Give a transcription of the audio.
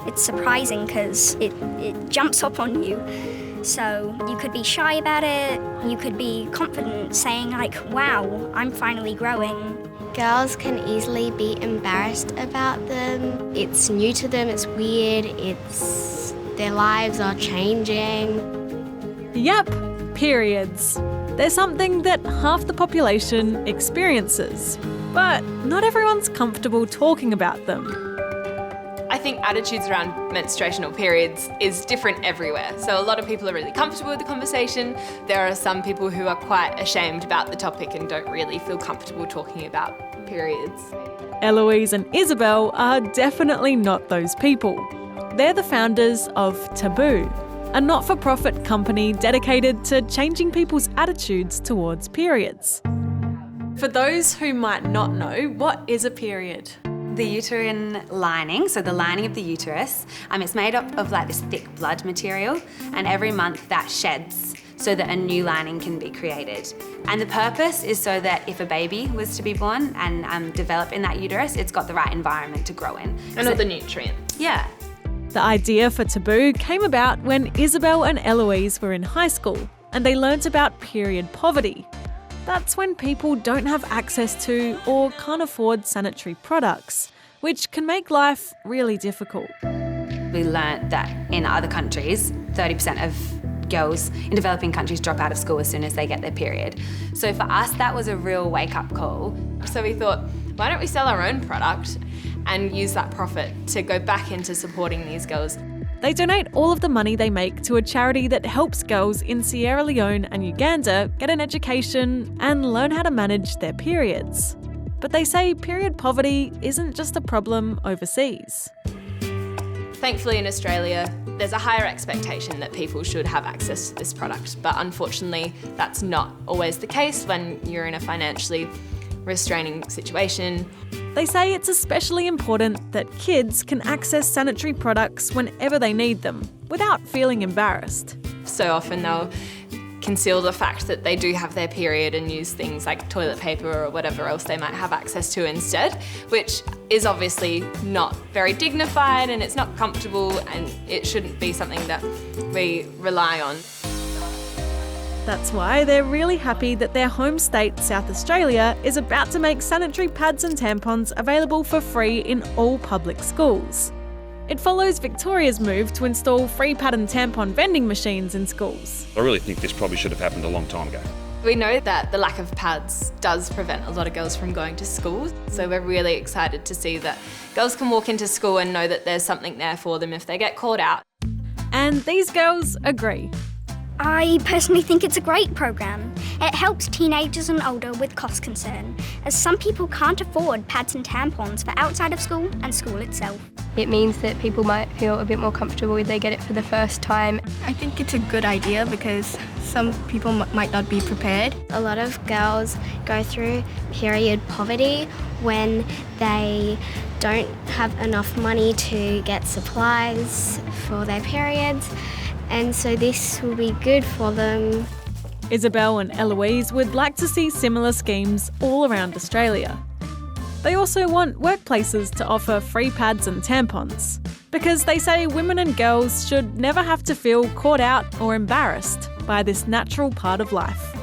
It's surprising because it jumps up on you. So you could be shy about it, you could be confident saying like, wow, I'm finally growing. Girls can easily be embarrassed about them. It's new to them, it's weird, their lives are changing. Yep, periods. They're something that half the population experiences, but not everyone's comfortable talking about them. I think attitudes around menstruational periods is different everywhere. So a lot of people are really comfortable with the conversation. There are some people who are quite ashamed about the topic and don't really feel comfortable talking about periods. Eloise and Isabel are definitely not those people. They're the founders of Taboo, a not-for-profit company dedicated to changing people's attitudes towards periods. For those who might not know, what is a period? The uterine lining, so the lining of the uterus, it's made up of like this thick blood material, and every month that sheds so that a new lining can be created. And the purpose is so that if a baby was to be born and develop in that uterus, it's got the right environment to grow in. And all the nutrients. Yeah. The idea for Taboo came about when Isabel and Eloise were in high school and they learnt about period poverty. That's when people don't have access to or can't afford sanitary products, which can make life really difficult. We learnt that in other countries, 30% of girls in developing countries drop out of school as soon as they get their period. So for us, that was a real wake-up call. So we thought, why don't we sell our own product and use that profit to go back into supporting these girls? They donate all of the money they make to a charity that helps girls in Sierra Leone and Uganda get an education and learn how to manage their periods. But they say period poverty isn't just a problem overseas. Thankfully in Australia, there's a higher expectation that people should have access to this product, but unfortunately that's not always the case when you're in a financially restraining situation. They say it's especially important that kids can access sanitary products whenever they need them, without feeling embarrassed. So often they'll conceal the fact that they do have their period and use things like toilet paper or whatever else they might have access to instead, which is obviously not very dignified and it's not comfortable and it shouldn't be something that we rely on. That's why they're really happy that their home state, South Australia, is about to make sanitary pads and tampons available for free in all public schools. It follows Victoria's move to install free pad and tampon vending machines in schools. I really think this probably should have happened a long time ago. We know that the lack of pads does prevent a lot of girls from going to school, so we're really excited to see that girls can walk into school and know that there's something there for them if they get called out. And these girls agree. I personally think it's a great program. It helps teenagers and older with cost concern, as some people can't afford pads and tampons for outside of school and school itself. It means that people might feel a bit more comfortable if they get it for the first time. I think it's a good idea because some people might not be prepared. A lot of girls go through period poverty when they don't have enough money to get supplies for their periods, and so this will be good for them. Isabel and Eloise would like to see similar schemes all around Australia. They also want workplaces to offer free pads and tampons, because they say women and girls should never have to feel caught out or embarrassed by this natural part of life.